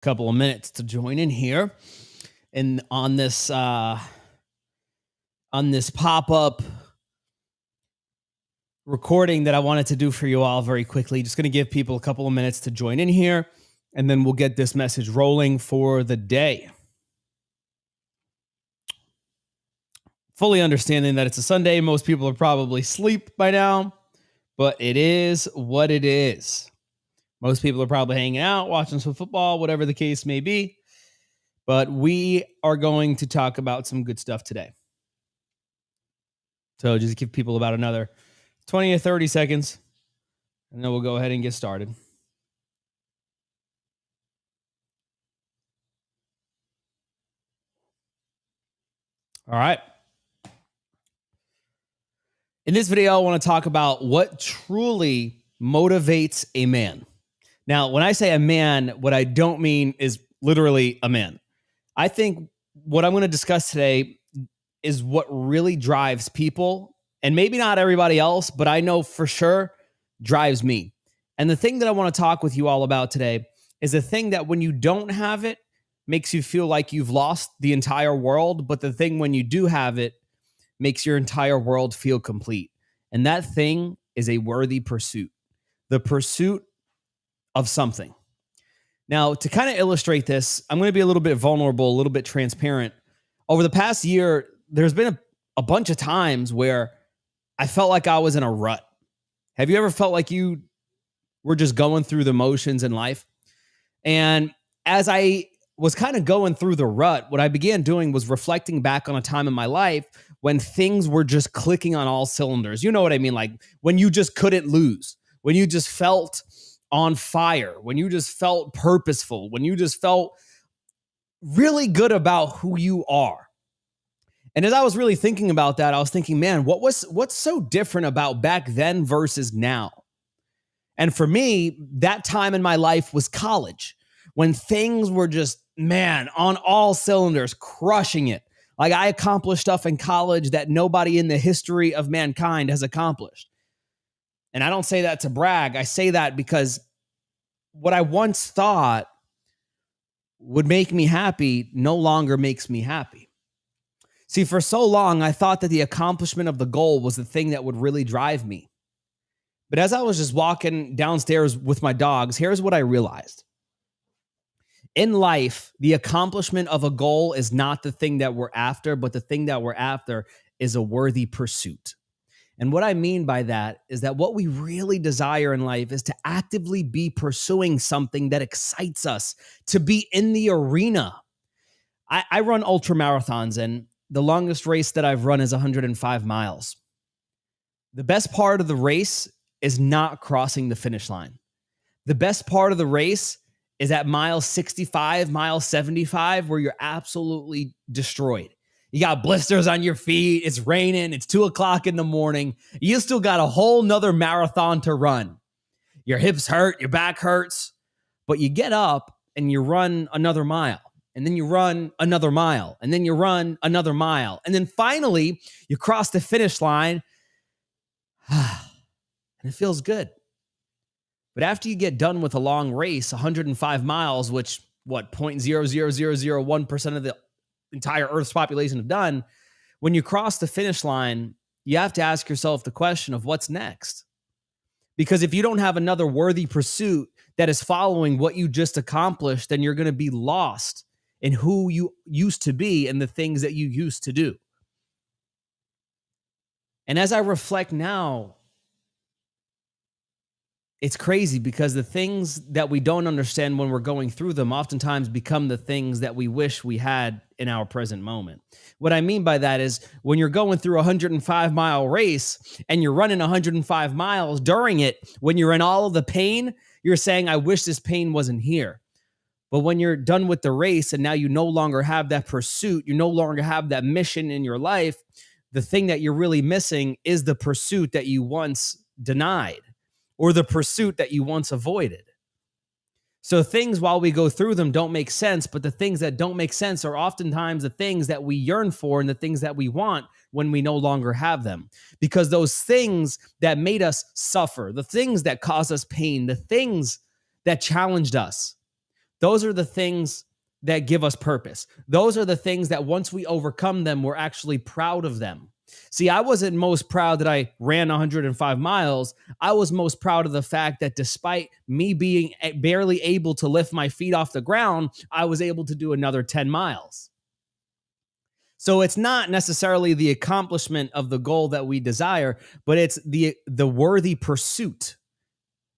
couple of minutes to join in here and on this pop-up recording that I wanted to do for you all very quickly. Just going to give people a couple of minutes to join in here, and then we'll get this message rolling for the day. Fully understanding that it's a Sunday, most people are probably asleep by now, but it is what it is. Most people are probably hanging out, watching some football, whatever the case may be. But we are going to talk about some good stuff today. So just give people about another 20 or 30 seconds, and then we'll go ahead and get started. All right. In this video, I want to talk about what truly motivates a man. Now, when I say a man, what I don't mean is literally a man. I think what I'm going to discuss today is what really drives people, and maybe not everybody else, but I know for sure drives me. And the thing that I want to talk with you all about today is the thing that when you don't have it, makes you feel like you've lost the entire world, but the thing when you do have it makes your entire world feel complete. And that thing is a worthy pursuit, the pursuit of something. Now, to kind of illustrate this, I'm going to be a little bit vulnerable, a little bit transparent. Over the past year, there's been a bunch of times where I felt like I was in a rut. Have you ever felt like you were just going through the motions in life? And as I was kind of going through the rut, what I began doing was reflecting back on a time in my life when things were just clicking on all cylinders. You know what I mean? Like when you just couldn't lose, when you just felt on fire, when you just felt purposeful, when you just felt really good about who you are. And as I was really thinking about that, I was thinking, man, what's so different about back then versus now? And for me, that time in my life was college, when things were just, man, on all cylinders, crushing it. Like I accomplished stuff in college that nobody in the history of mankind has accomplished. And I don't say that to brag. I say that because what I once thought would make me happy no longer makes me happy. See, for so long, I thought that the accomplishment of the goal was the thing that would really drive me. But as I was just walking downstairs with my dogs, here's what I realized. In life, the accomplishment of a goal is not the thing that we're after, but the thing that we're after is a worthy pursuit. And what I mean by that is that what we really desire in life is to actively be pursuing something that excites us, to be in the arena. I run ultra marathons, and the longest race that I've run is 105 miles. The best part of the race is not crossing the finish line. The best part of the race is at mile 65, mile 75, where you're absolutely destroyed. You got blisters on your feet. It's raining. It's 2:00 in the morning. You still got a whole nother marathon to run. Your hips hurt. Your back hurts. But you get up and you run another mile. And then you run another mile. And then you run another mile. And then finally, you cross the finish line. And it feels good. But after you get done with a long race, 105 miles, which, 0.00001% of the entire Earth's population have done, when you cross the finish line, you have to ask yourself the question of what's next. Because if you don't have another worthy pursuit that is following what you just accomplished, then you're going to be lost in who you used to be and the things that you used to do. And as I reflect now, it's crazy because the things that we don't understand when we're going through them oftentimes become the things that we wish we had in our present moment. What I mean by that is when you're going through a 105-mile race and you're running 105 miles during it, when you're in all of the pain, you're saying, I wish this pain wasn't here. But when you're done with the race and now you no longer have that pursuit, you no longer have that mission in your life, the thing that you're really missing is the pursuit that you once denied, or the pursuit that you once avoided. So things, while we go through them, don't make sense, but the things that don't make sense are oftentimes the things that we yearn for and the things that we want when we no longer have them. Because those things that made us suffer, the things that caused us pain, the things that challenged us, Those are the things that give us purpose. Those are the things that once we overcome them, we're actually proud of them. See, I wasn't most proud that I ran 105 miles. I was most proud of the fact that despite me being barely able to lift my feet off the ground, I was able to do another 10 miles. So it's not necessarily the accomplishment of the goal that we desire, but it's the worthy pursuit,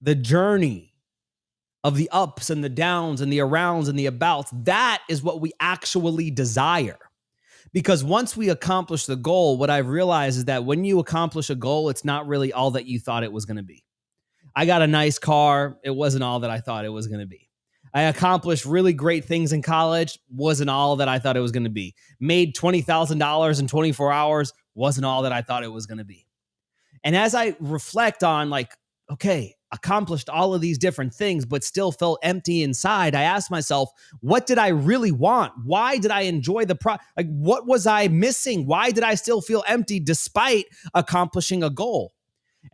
the journey of the ups and the downs and the arounds and the abouts. That is what we actually desire. Because once we accomplish the goal, what I've realized is that when you accomplish a goal, it's not really all that you thought it was going to be. I got a nice car. It wasn't all that I thought it was going to be. I accomplished really great things in college. Wasn't all that I thought it was going to be. Made $20,000 in 24 hours. Wasn't all that I thought it was going to be. And as I reflect on like, okay, accomplished all of these different things, but still felt empty inside, I asked myself, what did I really want? Why did I enjoy like, what was I missing? Why did I still feel empty despite accomplishing a goal?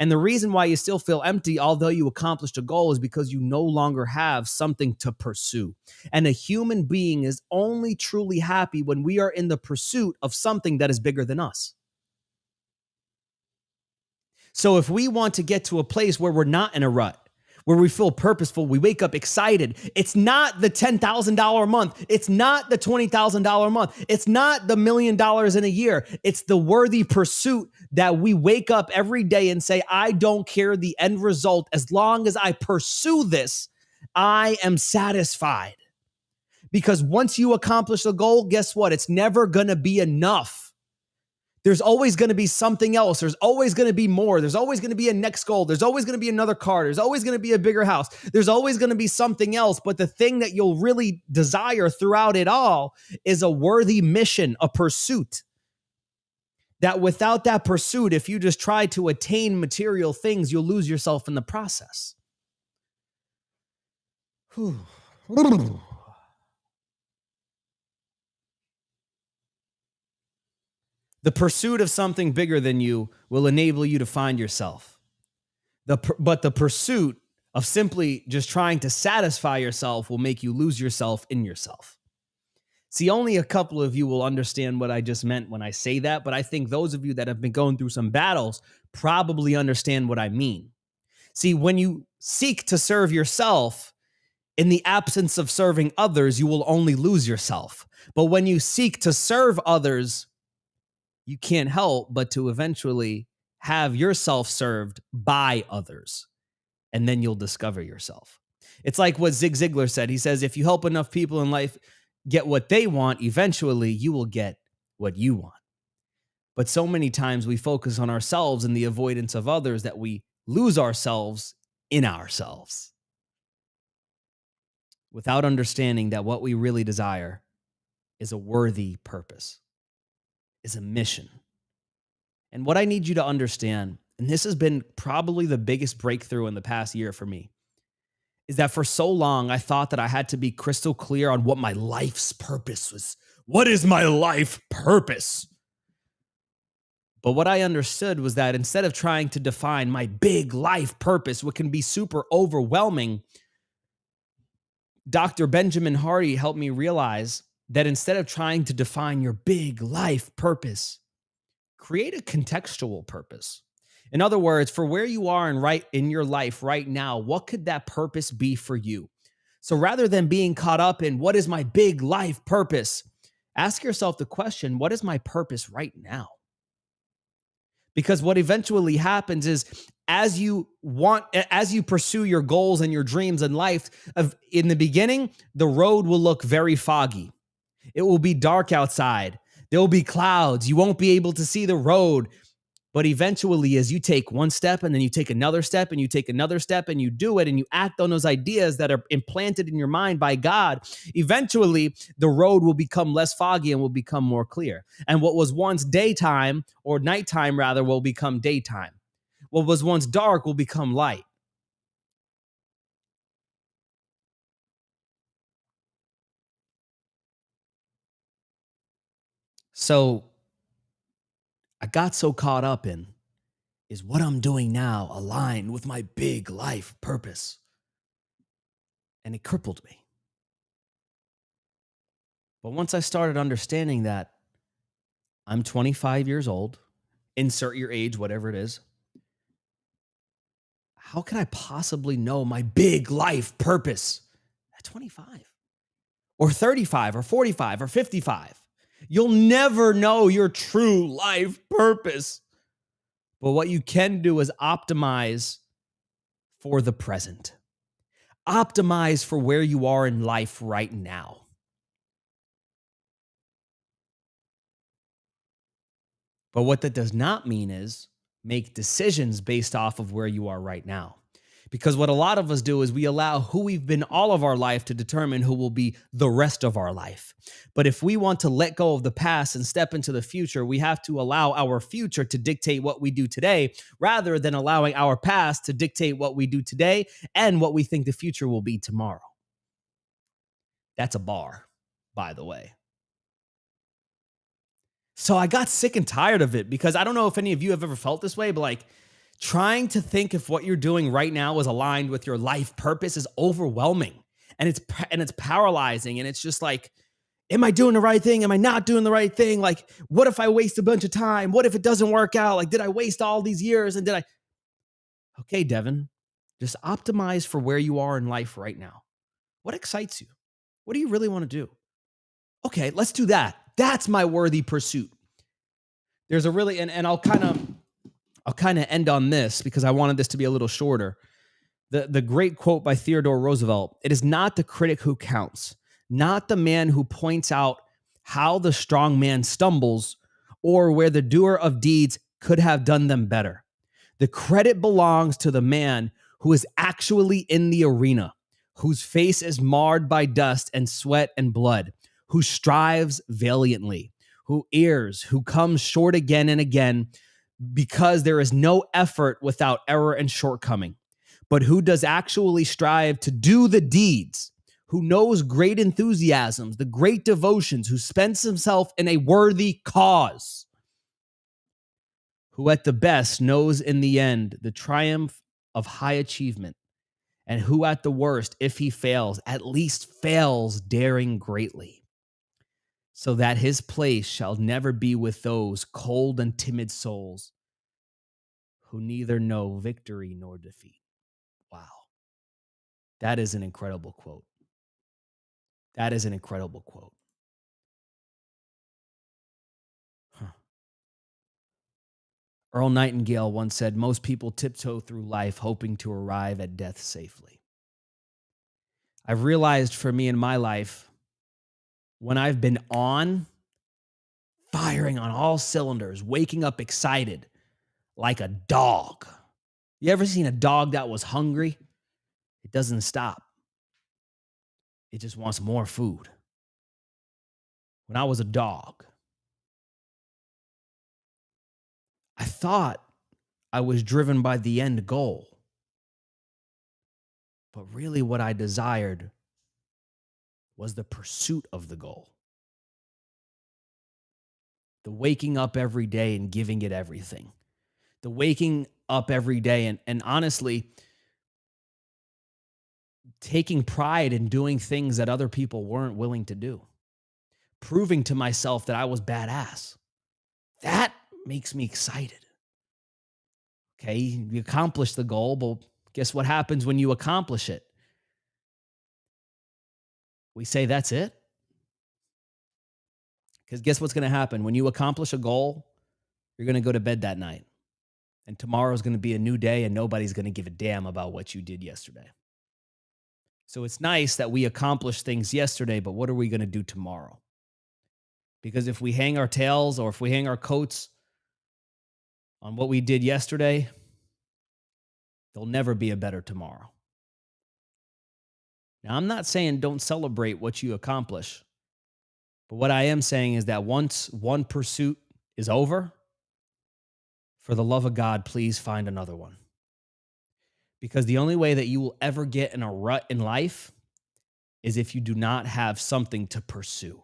And the reason why you still feel empty, although you accomplished a goal, is because you no longer have something to pursue. And a human being is only truly happy when we are in the pursuit of something that is bigger than us. So if we want to get to a place where we're not in a rut, where we feel purposeful, we wake up excited, it's not the $10,000 a month. It's not the $20,000 a month. It's not the $1 million in a year. It's the worthy pursuit that we wake up every day and say, I don't care the end result. As long as I pursue this, I am satisfied. Because once you accomplish a goal, guess what? It's never going to be enough. There's always going to be something else. There's always going to be more. There's always going to be a next goal. There's always going to be another car. There's always going to be a bigger house. There's always going to be something else. But the thing that you'll really desire throughout it all is a worthy mission, a pursuit. That without that pursuit, if you just try to attain material things, you'll lose yourself in the process. The pursuit of something bigger than you will enable you to find yourself. But the pursuit of simply just trying to satisfy yourself will make you lose yourself in yourself. See, only a couple of you will understand what I just meant when I say that, but I think those of you that have been going through some battles probably understand what I mean. See, when you seek to serve yourself, in the absence of serving others, you will only lose yourself. But when you seek to serve others, you can't help but to eventually have yourself served by others. And then you'll discover yourself. It's like what Zig Ziglar said. He says, if you help enough people in life get what they want, eventually you will get what you want. But so many times we focus on ourselves and the avoidance of others that we lose ourselves in ourselves without understanding that what we really desire is a worthy purpose, is a mission. And what I need you to understand, and this has been probably the biggest breakthrough in the past year for me, is that for so long I thought that I had to be crystal clear on what my life's purpose was. What is my life purpose? But what I understood was that instead of trying to define my big life purpose, what can be super overwhelming, Dr. Benjamin Hardy helped me realize that instead of trying to define your big life purpose, create a contextual purpose. In other words, for where you are in your life right now, what could that purpose be for you? So rather than being caught up in what is my big life purpose, ask yourself the question, what is my purpose right now? Because what eventually happens is as you pursue your goals and your dreams in life, in the beginning, the road will look very foggy. It will be dark outside. There will be clouds. You won't be able to see the road. But eventually, as you take one step and then you take another step and you take another step and you do it and you act on those ideas that are implanted in your mind by God, eventually the road will become less foggy and will become more clear. And what was once daytime or nighttime rather will become daytime. What was once dark will become light. So I got so caught up in, is what I'm doing now aligned with my big life purpose? And it crippled me. But once I started understanding that I'm 25 years old, insert your age, whatever it is, how can I possibly know my big life purpose at 25 or 35 or 45 or 55? You'll never know your true life purpose. But what you can do is optimize for the present. Optimize for where you are in life right now. But what that does not mean is make decisions based off of where you are right now. Because what a lot of us do is we allow who we've been all of our life to determine who will be the rest of our life. But if we want to let go of the past and step into the future, we have to allow our future to dictate what we do today rather than allowing our past to dictate what we do today and what we think the future will be tomorrow. That's a bar, by the way. So I got sick and tired of it because I don't know if any of you have ever felt this way, but like trying to think if what you're doing right now is aligned with your life purpose is overwhelming and it's paralyzing and it's just like, am I doing the right thing? Am I not doing the right thing? Like, what if I waste a bunch of time? What if it doesn't work out? Like, did I waste all these years? And did I? Okay, Devin, just optimize for where you are in life right now. What excites you? What do you really want to do? Okay, let's do that. That's my worthy pursuit. There's a really, and I'll kind of end on this because I wanted this to be a little shorter. The great quote by Theodore Roosevelt: "It is not the critic who counts, not the man who points out how the strong man stumbles or where the doer of deeds could have done them better. The credit belongs to the man who is actually in the arena, whose face is marred by dust and sweat and blood, who strives valiantly, who errs, who comes short again and again, because there is no effort without error and shortcoming, but who does actually strive to do the deeds, who knows great enthusiasms, the great devotions, who spends himself in a worthy cause, who at the best knows in the end the triumph of high achievement, and who at the worst, if he fails, at least fails daring greatly, so that his place shall never be with those cold and timid souls who neither know victory nor defeat." Wow. That is an incredible quote. That is an incredible quote. Huh. Earl Nightingale once said, "Most people tiptoe through life hoping to arrive at death safely." I've realized for me in my life, when I've been firing on all cylinders, waking up excited like a dog. You ever seen a dog that was hungry? It doesn't stop. It just wants more food. When I was a dog, I thought I was driven by the end goal. But really, what I desired was the pursuit of the goal. The waking up every day and giving it everything. The waking up every day and honestly taking pride in doing things that other people weren't willing to do. Proving to myself that I was badass. That makes me excited. Okay, you accomplish the goal, but guess what happens when you accomplish it? We say that's it. Because guess what's going to happen? When you accomplish a goal, you're going to go to bed that night. And tomorrow's going to be a new day, and nobody's going to give a damn about what you did yesterday. So it's nice that we accomplished things yesterday, but what are we going to do tomorrow? Because if we hang our tails or if we hang our coats on what we did yesterday, there'll never be a better tomorrow. Now, I'm not saying don't celebrate what you accomplish, but what I am saying is that once one pursuit is over, for the love of God, please find another one. Because the only way that you will ever get in a rut in life is if you do not have something to pursue.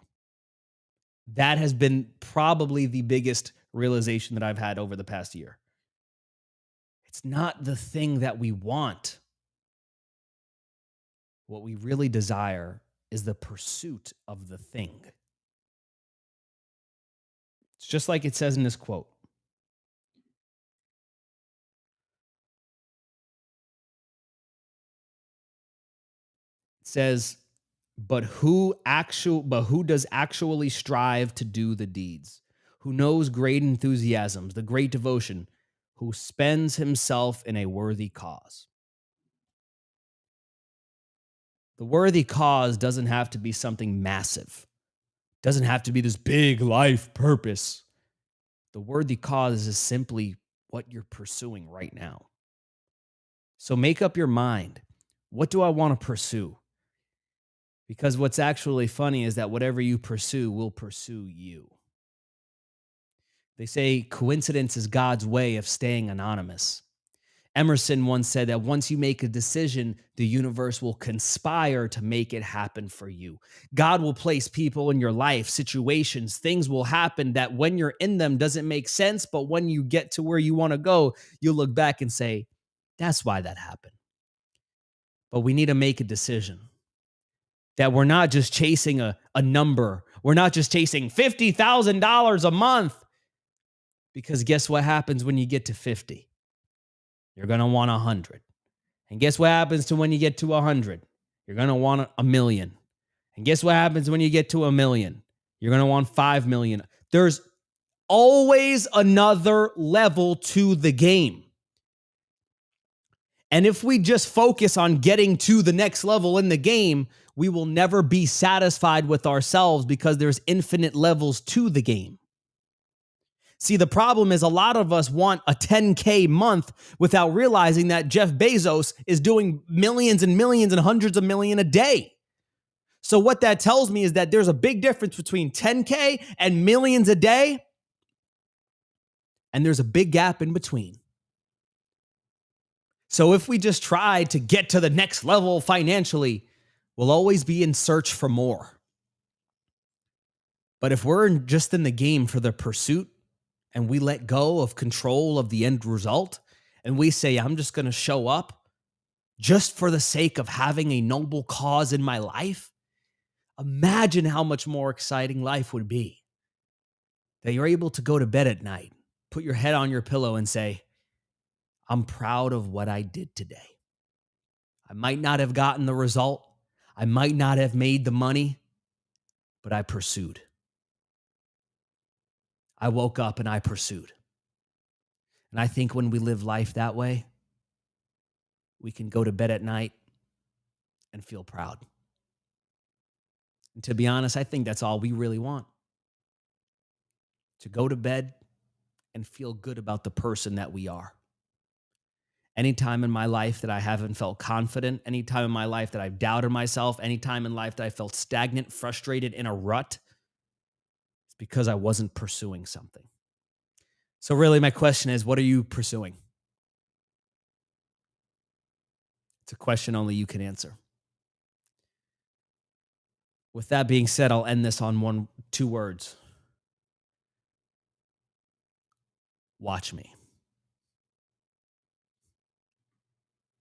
That has been probably the biggest realization that I've had over the past year. It's not the thing that we want. What we really desire is the pursuit of the thing. It's just like it says in this quote. It says, who does actually strive to do the deeds? Who knows great enthusiasms, the great devotion, who spends himself in a worthy cause? The worthy cause doesn't have to be something massive. Doesn't have to be this big life purpose. The worthy cause is simply what you're pursuing right now. So make up your mind. What do I want to pursue? Because what's actually funny is that whatever you pursue will pursue you. They say coincidence is God's way of staying anonymous. Emerson once said that once you make a decision, the universe will conspire to make it happen for you. God will place people in your life, situations, things will happen that when you're in them doesn't make sense, but when you get to where you want to go, you'll look back and say, that's why that happened. But we need to make a decision that we're not just chasing a number. We're not just chasing $50,000 a month. Because guess what happens when you get to 50? You're going to want 100. And guess what happens to when you get to 100? You're going to want a million. And guess what happens when you get to a million? You're going to want 5 million. There's always another level to the game. And if we just focus on getting to the next level in the game, we will never be satisfied with ourselves because there's infinite levels to the game. See, the problem is a lot of us want a 10K month without realizing that Jeff Bezos is doing millions and millions and hundreds of millions a day. So what that tells me is that there's a big difference between 10K and millions a day, and there's a big gap in between. So if we just try to get to the next level financially, we'll always be in search for more. But if we're just in the game for the pursuit, and we let go of control of the end result, and we say, I'm just going to show up just for the sake of having a noble cause in my life, imagine how much more exciting life would be. That you're able to go to bed at night, put your head on your pillow and say, I'm proud of what I did today. I might not have gotten the result. I might not have made the money, but I pursued. I woke up and I pursued. And I think when we live life that way, we can go to bed at night and feel proud. And to be honest, I think that's all we really want. To go to bed and feel good about the person that we are. Anytime in my life that I haven't felt confident, anytime in my life that I've doubted myself, anytime in life that I felt stagnant, frustrated, in a rut, it's because I wasn't pursuing something. So really my question is, what are you pursuing? It's a question only you can answer. With that being said, I'll end this on two words. Watch me.